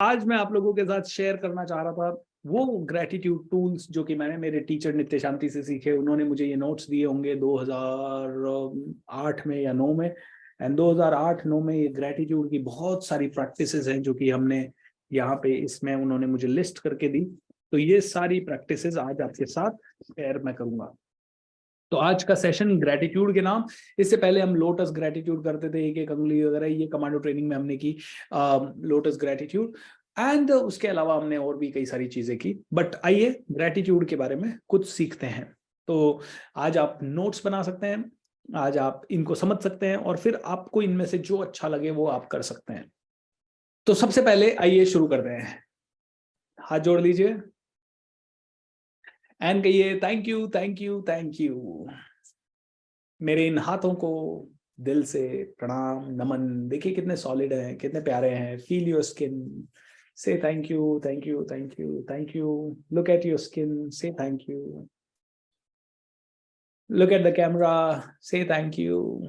आज मैं आप लोगों के साथ शेयर करना चाह रहा था वो ग्रेटिट्यूड टूल्स जो कि मैंने मेरे टीचर नित्य शांति से सीखे। उन्होंने मुझे ये नोट्स दिए होंगे 2008 में या 9 में। एंड 2008-9 में ये ग्रेटिट्यूड की बहुत सारी प्रैक्टिसेस हैं जो कि हमने यहाँ पे इसमें उन्होंने मुझे लिस्ट करके दी। तो ये सारी प्रैक्टिसेस आज आपके साथ शेयर मैं करूंगा। तो आज का सेशन ग्रेटिट्यूड के नाम, इससे पहले हम लोटस ग्रेटिट्यूड करते थे, एक एक अंगुली वगैरह, ये कमांडो ट्रेनिंग में हमने की लोटस ग्रेटिट्यूड। एंड उसके अलावा हमने और भी कई सारी चीजें की। बट आइए ग्रेटिट्यूड के बारे में कुछ सीखते हैं। तो आज आप नोट्स बना सकते हैं, आज आप इनको समझ सकते हैं और फिर आपको इनमें से जो अच्छा लगे वो आप कर सकते हैं। तो सबसे पहले आइए शुरू करते हैं। हाथ जोड़ लीजिए एंड कहिए thank you thank you thank you. मेरे इन हाथों को दिल से प्रणाम नमन। देखिए कितने सॉलिड हैं, कितने प्यारे हैं। Feel your skin, say thank you thank you thank you thank you. Look at your skin, say thank you. Look at the camera, say thank you.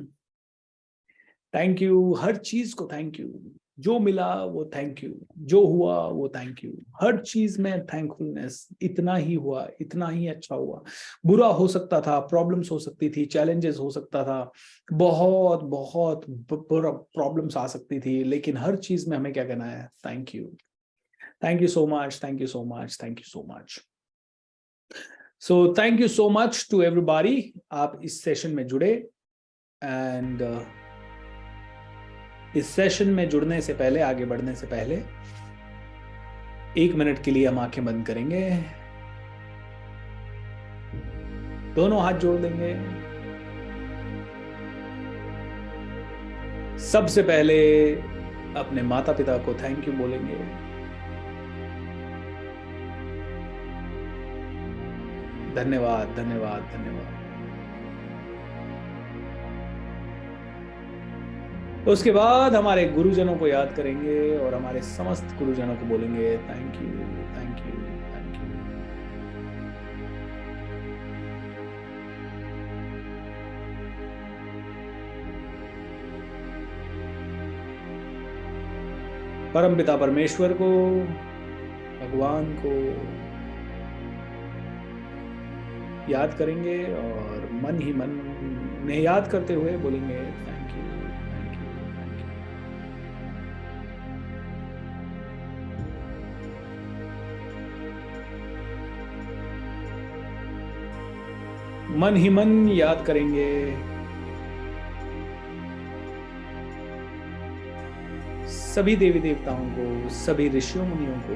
Thank you, हर चीज को थैंक यू। जो मिला वो थैंक यू, जो हुआ वो thank you. हर चीज में थैंकफुलनेस। इतना ही हुआ, इतना ही अच्छा हुआ। बुरा हो सकता था, प्रॉब्लम्स हो सकती थी, चैलेंजेस हो सकता था, बहुत बहुत प्रॉब्लम्स आ सकती थी, लेकिन हर चीज में हमें क्या कहना है? Thank you. Thank you so much, thank you so much, thank you so much. So thank you so much to everybody. आप इस सेशन में जुड़े एंड इस सेशन में जुड़ने से पहले, आगे बढ़ने से पहले 1 मिनट के लिए हम आंखें बंद करेंगे, दोनों हाथ जोड़ देंगे। सबसे पहले अपने माता पिता को थैंक यू बोलेंगे। धन्यवाद धन्यवाद धन्यवाद। तो उसके बाद हमारे गुरुजनों को याद करेंगे और हमारे समस्त गुरुजनों को बोलेंगे thank you thank you thank you. परमपिता परमेश्वर को, भगवान को याद करेंगे और मन ही मन में याद करते हुए बोलेंगे thank you thank you thank you. मन ही मन याद करेंगे सभी देवी देवताओं को, सभी ऋषियों मुनियों को,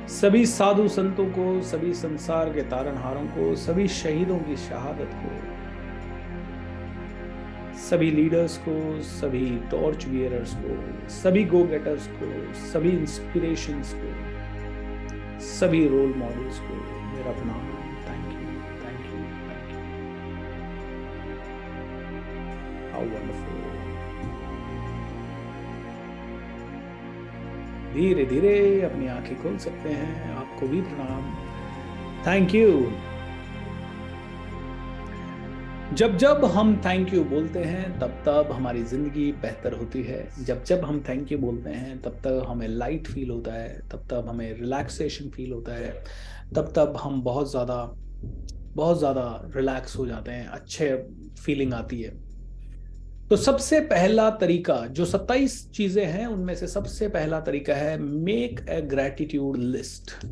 सभी साधु संतों को, सभी संसार के तारनहारों को, सभी शहीदों की शहादत को, सभी लीडर्स को, सभी टॉर्च वियरर्स को, सभी गो गेटर्स को, सभी इंस्पिरेशंस को, सभी रोल मॉडल्स को मेरा प्रणाम। Thank you thank you thank you. How wonderful. धीरे धीरे अपनी आंखें खोल सकते हैं। आपको भी प्रणाम, थैंक यू। जब जब हम थैंक यू बोलते हैं तब तब हमारी जिंदगी बेहतर होती है। जब जब हम थैंक यू बोलते हैं तब तब हमें लाइट फील होता है, तब तब हमें रिलैक्सेशन फील होता है, तब तब हम बहुत ज़्यादा रिलैक्स हो जाते हैं, अच्छे फीलिंग आती है। तो सबसे पहला तरीका, जो 27 चीजें हैं उनमें से सबसे पहला तरीका है मेक ए ग्रेटिट्यूड लिस्ट।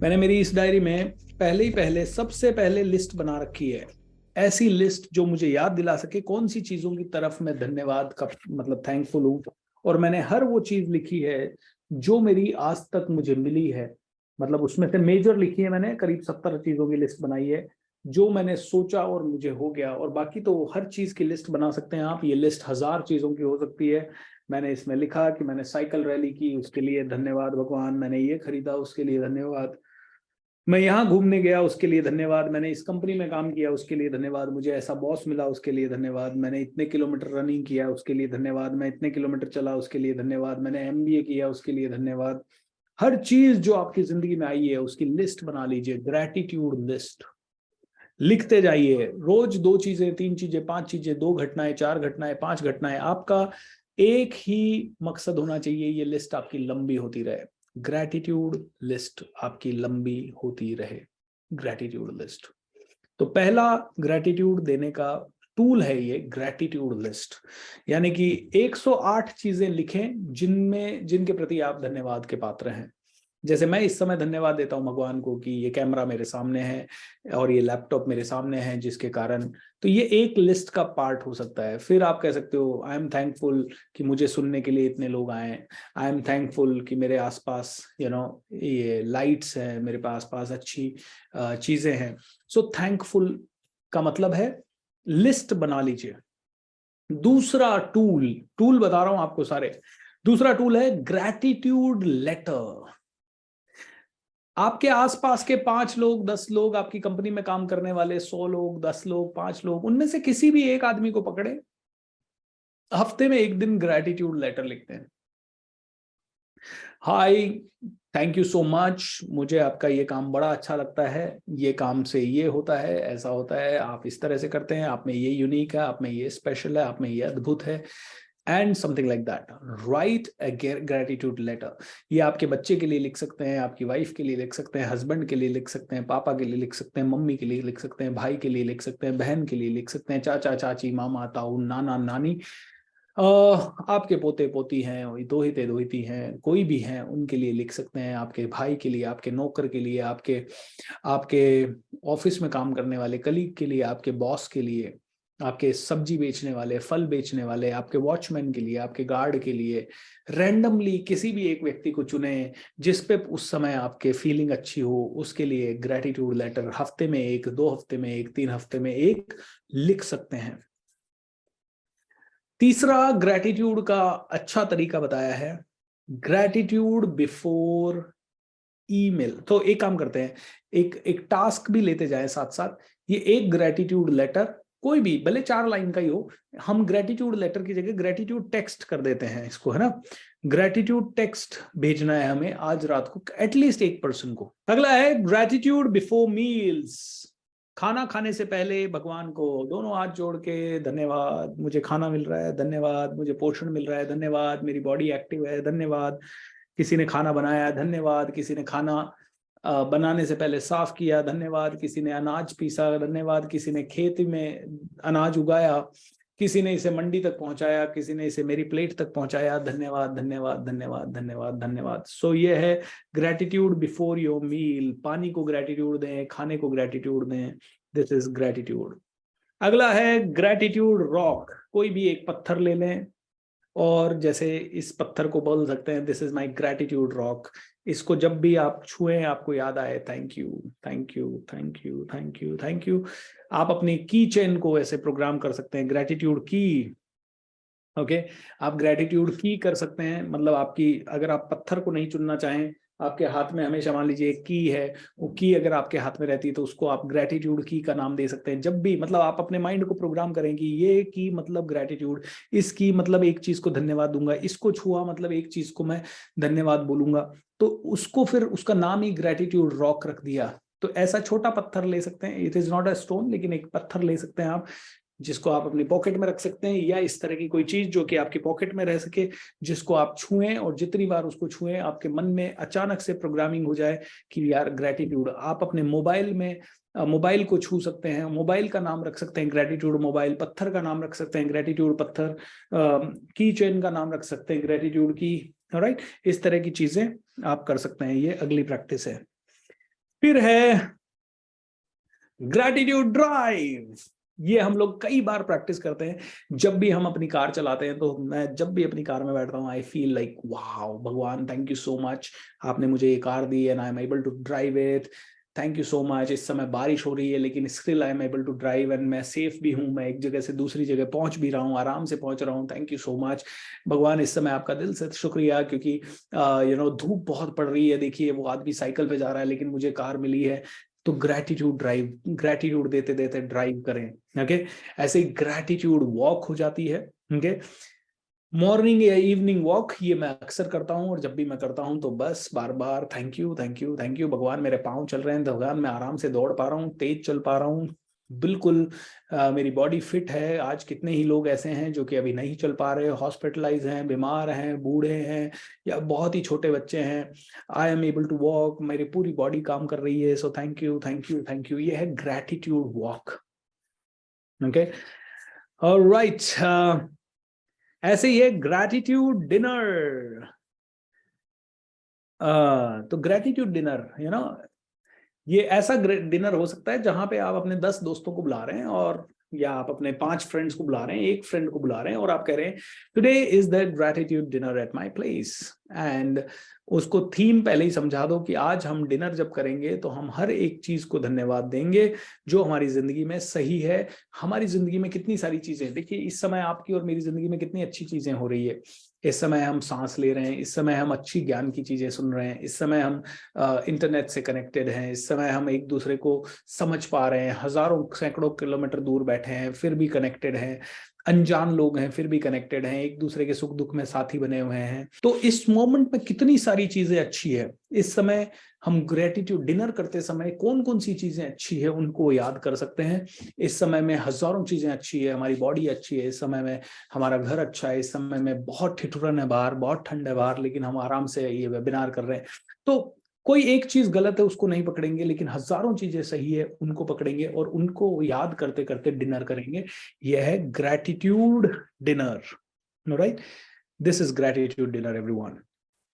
मैंने मेरी इस डायरी में पहले सबसे पहले लिस्ट बना रखी है। ऐसी लिस्ट जो मुझे याद दिला सके कौन सी चीजों की तरफ मैं धन्यवाद का मतलब थैंकफुल हूं। और मैंने हर वो चीज लिखी है जो मेरी आज तक मुझे मिली है। मतलब उसमें से मेजर लिखी है मैंने, करीब 70 चीजों की लिस्ट बनाई है जो मैंने सोचा और मुझे हो गया। और बाकी तो हर चीज की लिस्ट बना सकते हैं आप। ये लिस्ट 1000 चीजों की हो सकती है। मैंने इसमें लिखा कि मैंने साइकिल रैली की, उसके लिए धन्यवाद भगवान। मैंने ये खरीदा, उसके लिए धन्यवाद। मैं यहाँ घूमने गया, उसके लिए धन्यवाद। मैंने इस कंपनी में काम किया, उसके लिए धन्यवाद। मुझे ऐसा बॉस मिला, उसके लिए धन्यवाद। मैंने इतने किलोमीटर रनिंग किया, उसके लिए धन्यवाद। मैं इतने किलोमीटर चला, उसके लिए धन्यवाद। मैंने MBA किया, उसके लिए धन्यवाद। हर चीज जो आपकी जिंदगी में आई है उसकी लिस्ट बना लीजिए, ग्रेटिट्यूड लिस्ट। लिखते जाइए रोज 2 चीजें, 3 चीजें, 5 चीजें, 2 घटनाएं, 4 घटनाएं, 5 घटनाएं। आपका एक ही मकसद होना चाहिए, ये लिस्ट आपकी लंबी होती रहे, ग्रैटिट्यूड लिस्ट आपकी लंबी होती रहे, ग्रैटिट्यूड लिस्ट। तो पहला ग्रैटिट्यूड देने का टूल है ये ग्रैटिट्यूड लिस्ट, यानी कि 108 चीजें लिखें जिनके प्रति आप धन्यवाद के पात्र हैं। जैसे मैं इस समय धन्यवाद देता हूं भगवान को कि ये कैमरा मेरे सामने है और ये लैपटॉप मेरे सामने है, जिसके कारण, तो ये एक लिस्ट का पार्ट हो सकता है। फिर आप कह सकते हो आई एम थैंकफुल कि मुझे सुनने के लिए इतने लोग आए, आई एम थैंकफुल कि मेरे आसपास ये लाइट्स हैं, मेरे पास अच्छी चीजें हैं। सो थैंकफुल का मतलब है लिस्ट बना लीजिए। दूसरा टूल बता रहा हूं आपको सारे, दूसरा टूल है ग्रैटिट्यूड लेटर। आपके आसपास के 5 लोग, 10 लोग, आपकी कंपनी में काम करने वाले 100 लोग, 10 लोग, 5 लोग, उनमें से किसी भी एक आदमी को पकड़े, हफ्ते में एक दिन ग्रैटिट्यूड लेटर लिखते हैं। हाय, थैंक यू सो मच, मुझे आपका ये काम बड़ा अच्छा लगता है, ये काम से ये होता है, ऐसा होता है, आप इस तरह से करते हैं, आप में ये यूनिक है, आप में ये स्पेशल है, आप में ये अद्भुत है, and something like that. Write a gratitude letter. ये आपके बच्चे के लिए लिख सकते हैं, आपकी वाइफ के लिए लिख सकते हैं, हस्बैंड के लिए लिख सकते हैं, पापा के लिए लिख सकते हैं, मम्मी के लिए लिख सकते हैं, भाई के लिए लिख सकते हैं, बहन के लिए लिख सकते हैं, चाचा चाची, मामा ताऊ, नाना नानी, आपके पोते पोती हैं, दोहिते दोहिती हैं, कोई भी हैं, उनके लिए लिख सकते हैं, आपके भाई के लिए, आपके नौकर के लिए, आपके आपके ऑफिस में काम करने वाले कलीग के लिए, आपके बॉस के लिए, आपके सब्जी बेचने वाले, फल बेचने वाले, आपके वॉचमैन के लिए, आपके गार्ड के लिए। रैंडमली किसी भी एक व्यक्ति को चुने जिस पे उस समय आपके फीलिंग अच्छी हो, उसके लिए ग्रैटिट्यूड लेटर हफ्ते में एक, 2 हफ्ते में एक, 3 हफ्ते में एक लिख सकते हैं। तीसरा ग्रैटिट्यूड का अच्छा तरीका बताया है, ग्रैटिट्यूड बिफोर ईमेल। तो एक काम करते हैं, एक टास्क भी लेते जाए साथ साथ। ये एक ग्रैटिट्यूड लेटर, कोई भी भले 4 लाइन का ही हो, हम ग्रैटिट्यूड लेटर की जगह ग्रैटिट्यूड टेक्स्ट कर देते हैं इसको, है ना। ग्रैटिट्यूड टेक्स्ट भेजना है हमें आज रात को एटलीस्ट एक पर्सन को। अगला है ग्रैटिट्यूड बिफोर मील्स। खाना खाने से पहले भगवान को दोनों हाथ जोड़ के धन्यवाद, मुझे खाना मिल रहा है, धन्यवाद, मुझे पोषण मिल रहा है, धन्यवाद, मेरी बॉडी एक्टिव है, धन्यवाद, किसी ने खाना बनाया, धन्यवाद, किसी ने खाना बनाने से पहले साफ किया, धन्यवाद, किसी ने अनाज पीसा, धन्यवाद, किसी ने खेत में अनाज उगाया, किसी ने इसे मंडी तक पहुंचाया, किसी ने इसे मेरी प्लेट तक पहुंचाया, धन्यवाद धन्यवाद धन्यवाद धन्यवाद धन्यवाद। सो ये है ग्रैटिट्यूड बिफोर योर मील। पानी को ग्रैटिट्यूड दें, खाने को ग्रैटिट्यूड दें, दिस इज ग्रैटिट्यूड। अगला है ग्रैटिट्यूड रॉक। कोई भी एक पत्थर ले लें और जैसे इस पत्थर को बोल सकते हैं this is my gratitude rock. इसको जब भी आप छुएं आपको याद आए thank you thank you thank you thank you thank you. आप अपनी की चेन को ऐसे प्रोग्राम कर सकते हैं, ग्रैटिट्यूड की। ओके, आप ग्रैटिट्यूड की कर सकते हैं, मतलब आपकी, अगर आप पत्थर को नहीं चुनना चाहें, आपके हाथ में हमेशा मान लीजिए एक की है, वो की अगर आपके हाथ में रहती है तो उसको आप ग्रैटिट्यूड की का नाम दे सकते हैं। जब भी, मतलब आप अपने माइंड को प्रोग्राम करें कि ये की मतलब ग्रैटिट्यूड, इसकी मतलब एक चीज को धन्यवाद दूंगा, इसको छुआ मतलब एक चीज को मैं धन्यवाद बोलूंगा, तो उसको फिर उसका नाम ही ग्रैटिट्यूड रॉक रख दिया। तो ऐसा छोटा पत्थर ले सकते हैं, it is not a stone, लेकिन एक पत्थर ले सकते हैं आप, जिसको आप अपनी पॉकेट में रख सकते हैं, या इस तरह की कोई चीज जो कि आपकी पॉकेट में रह सके, जिसको आप छुएं और जितनी बार उसको छुएं आपके मन में अचानक से प्रोग्रामिंग हो जाए कि यार ग्रैटिट्यूड। आप अपने मोबाइल में मोबाइल को छू सकते हैं, मोबाइल का नाम रख सकते हैं ग्रैटिट्यूड मोबाइल, पत्थर का नाम रख सकते हैं ग्रैटिट्यूड पत्थर, की चेन का नाम रख सकते हैं ग्रैटिट्यूड की। राइट, इस तरह की चीजें आप कर सकते हैं, ये अगली प्रैक्टिस है। फिर है ग्रैटिट्यूड ड्राइव। ये हम लोग कई बार प्रैक्टिस करते हैं। जब भी हम अपनी कार चलाते हैं, तो मैं जब भी अपनी कार में बैठता हूँ आई फील लाइक वाओ भगवान थैंक यू सो मच, आपने मुझे ये कार दी and I am able to drive it, thank you so much. इस समय बारिश हो रही है लेकिन still I am able to drive and मैं सेफ भी हूँ, मैं एक जगह से दूसरी जगह पहुंच भी रहा हूँ, आराम से पहुंच रहा हूँ, थैंक यू सो मच भगवान। इस समय आपका दिल से शुक्रिया, क्योंकि धूप बहुत पड़ रही है, देखिए वो आदमी साइकिल पे जा रहा है लेकिन मुझे कार मिली है। तो ग्रैटिट्यूड ड्राइव, ग्रैटिट्यूड देते देते ड्राइव करें। ओके, ऐसे ही ग्रैटिट्यूड वॉक हो जाती है। ओके, मॉर्निंग या इवनिंग वॉक ये मैं अक्सर करता हूँ, और जब भी मैं करता हूँ तो बस बार बार thank you thank you thank you भगवान, मेरे पाँव चल रहे हैं, भगवान मैं आराम से दौड़ पा रहा हूँ, तेज चल पा रहा हूँ, बिल्कुल मेरी बॉडी फिट है। आज कितने ही लोग ऐसे हैं जो कि अभी नहीं चल पा रहे, हॉस्पिटलाइज हैं, बीमार हैं, बूढ़े हैं, या बहुत ही छोटे बच्चे हैं। I am able to walk, मेरी पूरी बॉडी काम कर रही है। So thank you, thank you, thank you. ये है ग्रैटिट्यूड वॉक। Okay, alright. ऐसे ही है ग्रैटिट्यूड डिनर। तो ग्रैटिट्यूड डिनर, ये ऐसा डिनर हो सकता है जहां पे आप अपने 10 दोस्तों को बुला रहे हैं, और या आप अपने 5 फ्रेंड्स को बुला रहे हैं, एक फ्रेंड को बुला रहे हैं, और आप कह रहे हैं today is the gratitude dinner at my place. And उसको थीम पहले ही समझा दो कि आज हम डिनर जब करेंगे तो हम हर एक चीज को धन्यवाद देंगे जो हमारी जिंदगी में सही है। हमारी जिंदगी में कितनी सारी चीजें, देखिए इस समय आपकी और मेरी जिंदगी में कितनी अच्छी चीजें हो रही है। इस समय हम सांस ले रहे हैं, इस समय हम अच्छी ज्ञान की चीजें सुन रहे हैं, इस समय हम इंटरनेट से कनेक्टेड हैं, इस समय हम एक दूसरे को समझ पा रहे हैं। हजारों सैकड़ों किलोमीटर दूर बैठे हैं फिर भी कनेक्टेड हैं, अनजान लोग हैं फिर भी कनेक्टेड हैं, एक दूसरे के सुख दुख में साथी बने हुए हैं। तो इस मोमेंट में कितनी सारी चीजें अच्छी है। इस समय हम ग्रेटिट्यूड डिनर करते समय कौन कौन सी चीजें अच्छी है उनको याद कर सकते हैं। इस समय में हजारों चीजें अच्छी है, हमारी बॉडी अच्छी है, इस समय में हमारा घर अच्छा है, इस समय में बहुत ठिठुरन है बाहर, बहुत ठंड है बाहर, लेकिन हम आराम से ये वेबिनार कर रहे हैं। तो कोई एक चीज गलत है उसको नहीं पकड़ेंगे, लेकिन हजारों चीजें सही है उनको पकड़ेंगे और उनको याद करते करते डिनर करेंगे। यह है gratitude dinner, right? This is gratitude dinner everyone.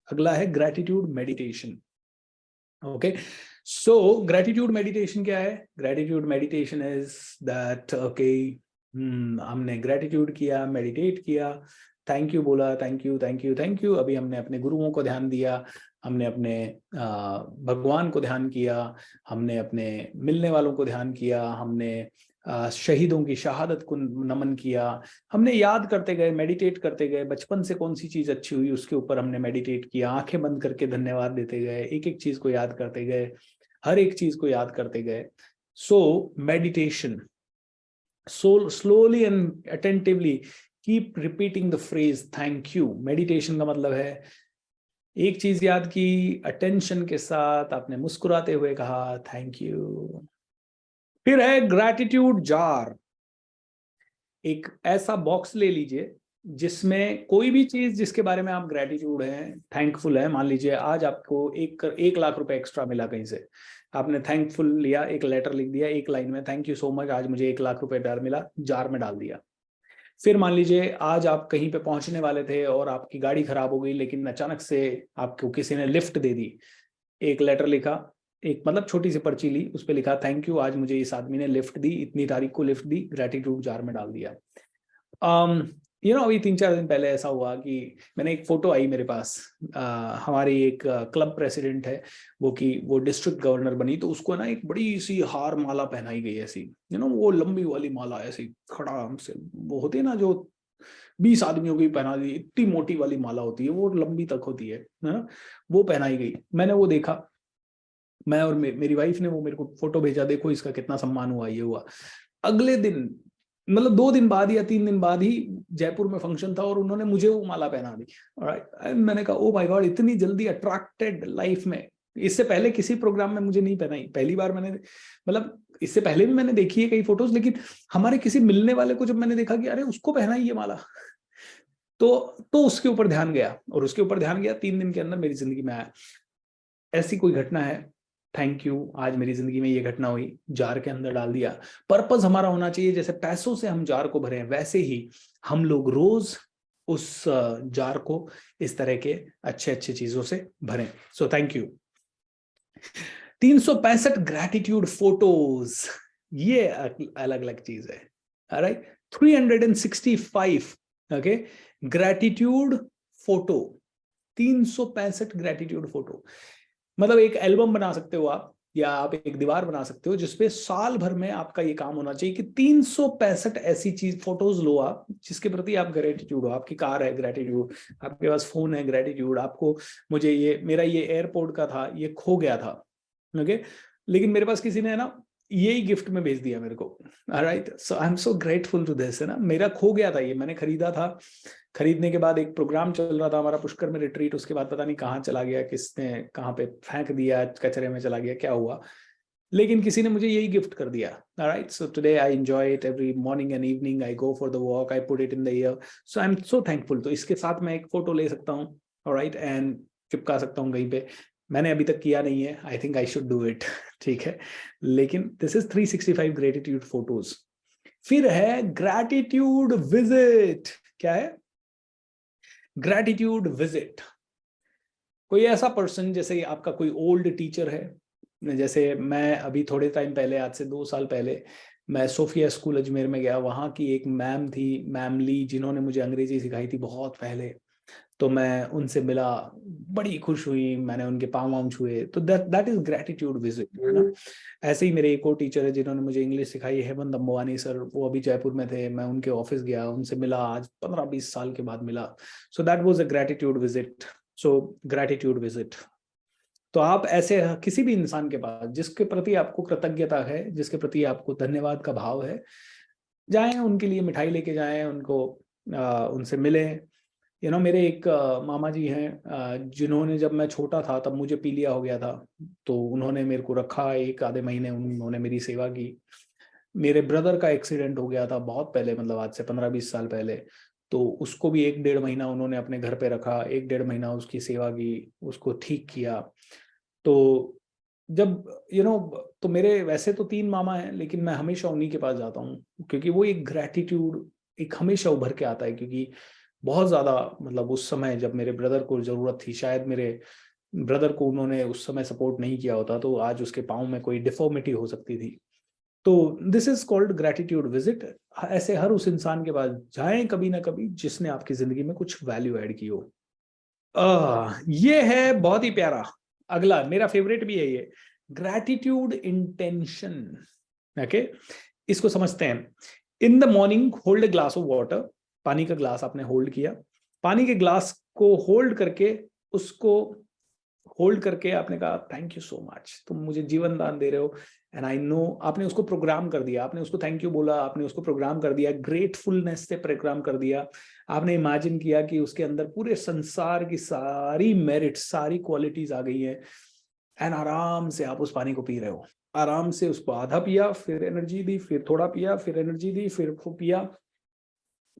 अगला है gratitude meditation. Okay, so gratitude meditation क्या है? Gratitude meditation is that, okay, हमने ग्रैटिट्यूड किया, मेडिटेट किया, थैंक यू बोला, thank you, thank you, thank you. अभी हमने अपने गुरुओं को ध्यान दिया, हमने अपने भगवान को ध्यान किया, हमने अपने मिलने वालों को ध्यान किया, हमने शहीदों की शहादत को नमन किया, हमने याद करते गए, मेडिटेट करते गए। बचपन से कौन सी चीज अच्छी हुई उसके ऊपर हमने मेडिटेट किया, आंखें बंद करके धन्यवाद देते गए, एक एक चीज को याद करते गए, हर एक चीज को याद करते गए। So meditation, so slowly and attentively keep repeating the phrase thank you। Meditation का मतलब है एक चीज याद की, अटेंशन के साथ आपने मुस्कुराते हुए कहा थैंक यू। फिर है ग्रैटिट्यूड जार। एक ऐसा बॉक्स ले लीजिए जिसमें कोई भी चीज जिसके बारे में आप ग्रैटिट्यूड है, थैंकफुल है। मान लीजिए आज आपको 1 लाख रुपए एक्स्ट्रा मिला कहीं से, आपने थैंकफुल लिया, एक लेटर लिख दिया एक लाइन में, थैंक यू सो मच, आज मुझे 1 लाख रुपए डर मिला, जार में डाल दिया। फिर मान लीजिए आज आप कहीं पे पहुंचने वाले थे और आपकी गाड़ी खराब हो गई, लेकिन अचानक से आपको किसी ने लिफ्ट दे दी, एक लेटर लिखा, एक मतलब छोटी सी पर्ची ली, उस पर लिखा थैंक यू, आज मुझे इस आदमी ने लिफ्ट दी, इतनी तारीख को लिफ्ट दी, ग्रेटिट्यूड जार में डाल दिया। अभी 3-4 दिन पहले ऐसा हुआ कि मैंने एक फोटो आई मेरे पास, हमारी एक क्लब प्रेसिडेंट है वो डिस्ट्रिक्ट गवर्नर बनी, तो उसको ना एक बड़ी सी हार माला पहनाई गई ऐसी, वो लंबी वाली माला ऐसी खड़ा हमसे, वो होती है ना जो 20 आदमियों की पहना दी, इतनी मोटी वाली माला होती है, वो लंबी तक होती है ना, वो पहनाई गई। मैंने वो देखा, मैं और मेरी वाइफ ने वो मेरे को फोटो भेजा, देखो इसका कितना सम्मान हुआ, ये हुआ। अगले दिन मतलब 2 दिन बाद या 3 दिन बाद ही जयपुर में फंक्शन था और उन्होंने मुझे वो माला पहना दी। मैंने कहा ओ माय गॉड, इतनी जल्दी अट्रैक्टेड लाइफ में। इससे पहले किसी प्रोग्राम में मुझे नहीं पहनाई, पहली बार मैंने, मतलब इससे पहले भी मैंने देखी है कई फोटोज, लेकिन हमारे किसी मिलने वाले को जब मैंने देखा कि अरे उसको पहनाई ये माला, तो उसके ऊपर ध्यान गया, और उसके ऊपर ध्यान गया, 3 दिन के अंदर मेरी जिंदगी में आया। ऐसी कोई घटना है, थैंक यू, आज मेरी जिंदगी में ये घटना हुई, जार के अंदर डाल दिया। पर्पस हमारा होना चाहिए, जैसे पैसों से हम जार को भरें वैसे ही हम लोग रोज उस जार को इस तरह के अच्छे अच्छे चीजों से भरें। सो थैंक यू। 365 ग्रैटिट्यूड फोटोज, ये अलग अलग चीज है। Right, 365 okay gratitude photo, 365 gratitude photo, मतलब एक एल्बम बना सकते हो आप, या आप एक दीवार बना सकते हो जिसपे साल भर में आपका ये काम होना चाहिए कि 365 ऐसी चीज फोटोज लो आप जिसके प्रति आप ग्रेटिट्यूड हो। आपकी कार है, ग्रेटिट्यूड, आपके पास फोन है, ग्रेटिट्यूड, आपको, मुझे ये मेरा ये एयरपोर्ट का था, ये खो गया था, ओके, लेकिन मेरे पास किसी ने ना यही गिफ्ट में भेज दिया मेरे को, right, so I am so grateful to this, है ना। मेरा खो गया था, ये मैंने खरीदा था, खरीदने के बाद एक प्रोग्राम चल रहा था हमारा पुष्कर में रिट्रीट, उसके बाद पता नहीं कहाँ चला गया, किसने कहाँ पे फेंक दिया, कचरे में चला गया, क्या हुआ, लेकिन किसी ने मुझे यही गिफ्ट कर दिया। Alright, so today I enjoy it every morning and evening, I go for the walk, I put it in the year, so I am so thankful. तो इसके साथ मैं एक फोटो ले सकता हूँ, ऑलराइट, एंड चिपका सकता हूँ कहीं पे। मैंने अभी तक किया नहीं है, I think I should do it. ठीक है, लेकिन दिस इज 365 ग्रेटिट्यूड फोटोज। फिर है ग्रैटिट्यूड विजिट। क्या है? Gratitude visit. कोई ऐसा पर्सन, जैसे आपका कोई ओल्ड टीचर है, जैसे मैं अभी थोड़े टाइम पहले, आज से 2 साल पहले, मैं सोफिया स्कूल अजमेर में गया। वहाँ की एक मैम थी, मैम ली, जिन्होंने मुझे अंग्रेजी सिखाई थी बहुत पहले। तो मैं उनसे मिला, बड़ी खुश हुई, मैंने उनके पाँव वाँव छुए। तो दैट इज ग्रेटिट्यूड विजिट, है ना। ऐसे ही मेरे एक और टीचर है जिन्होंने मुझे इंग्लिश सिखाई, हेमंत अंबवानी सर, वो अभी जयपुर में थे। मैं उनके ऑफिस गया, उनसे मिला, आज 15-20 साल के बाद मिला। So that was a gratitude visit. So gratitude visit. तो आप ऐसे किसी भी इंसान के पास जिसके प्रति आपको कृतज्ञता है, जिसके प्रति आपको धन्यवाद का भाव है, जाएं, उनके लिए मिठाई लेके जाएं, उनको उनसे मिलें। मेरे एक मामा जी हैं, जिन्होंने, जब मैं छोटा था तब मुझे पीलिया हो गया था, तो उन्होंने मेरे को रखा, 1 आधे महीने उन्होंने मेरी सेवा की। मेरे ब्रदर का एक्सीडेंट हो गया था बहुत पहले, मतलब आज से 15-20 साल पहले, तो उसको भी 1-1.5 महीना उन्होंने अपने घर पे रखा, 1-1.5 महीना उसकी सेवा की, उसको ठीक किया। तो जब तो मेरे वैसे तो 3 मामा हैं, लेकिन मैं हमेशा उन्हीं के पास जाता हूँ, क्योंकि वो एक ग्रैटिट्यूड एक हमेशा उभर के आता है। क्योंकि बहुत ज्यादा, मतलब उस समय जब मेरे ब्रदर को जरूरत थी, शायद मेरे ब्रदर को उन्होंने उस समय सपोर्ट नहीं किया होता, तो आज उसके पाँव में कोई डिफॉर्मिटी हो सकती थी। तो this is called gratitude visit. ऐसे हर उस इंसान के पास जाएं कभी ना कभी, जिसने आपकी जिंदगी में कुछ वैल्यू ऐड की हो। ये है बहुत ही प्यारा, अगला मेरा फेवरेट भी है ये, ग्रैटिट्यूड इंटेंशन। ओके, इसको समझते हैं। In the morning hold a glass of water. पानी का ग्लास आपने होल्ड किया, पानी के ग्लास को होल्ड करके, उसको होल्ड करके आपने कहा थैंक यू सो मच, तुम मुझे जीवन दान दे रहे हो, एंड आई नो। आपने उसको प्रोग्राम कर दिया, आपने उसको थैंक यू बोला, आपने उसको प्रोग्राम कर दिया, ग्रेटफुलनेस से प्रोग्राम कर दिया। आपने इमेजिन किया कि उसके अंदर पूरे संसार की सारी मेरिट, सारी क्वालिटीज आ गई है, एंड आराम से आप उस पानी को पी रहे हो। आराम से उसको आधा पिया, फिर एनर्जी दी, फिर थोड़ा पिया, फिर एनर्जी दी, फिर पिया,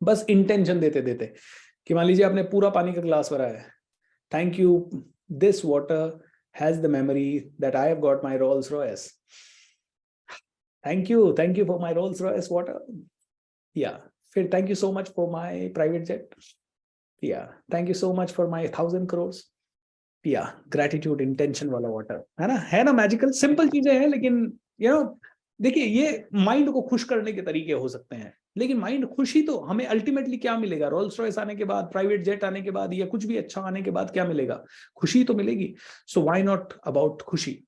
बस इंटेंशन देते देते। कि मान लीजिए आपने पूरा पानी का ग्लास भरा है, thank you, this water has the memory that I have got my Rolls Royce. Thank you for my Rolls Royce water. Yeah. फिर thank you so much for my private jet. Yeah. Thank you so much for my 1,000 crores. Yeah. Gratitude intention वाला water, है ना magical. Simple चीजें हैं, लेकिन देखिए, ये mind को खुश करने के तरीके हो सकते हैं, लेकिन माइंड खुशी तो हमें अल्टीमेटली क्या मिलेगा? रोल्स रॉयस आने के बाद, प्राइवेट जेट आने के बाद, या कुछ भी अच्छा आने के बाद क्या मिलेगा? खुशी तो मिलेगी। सो व्हाई नॉट अबाउट खुशी?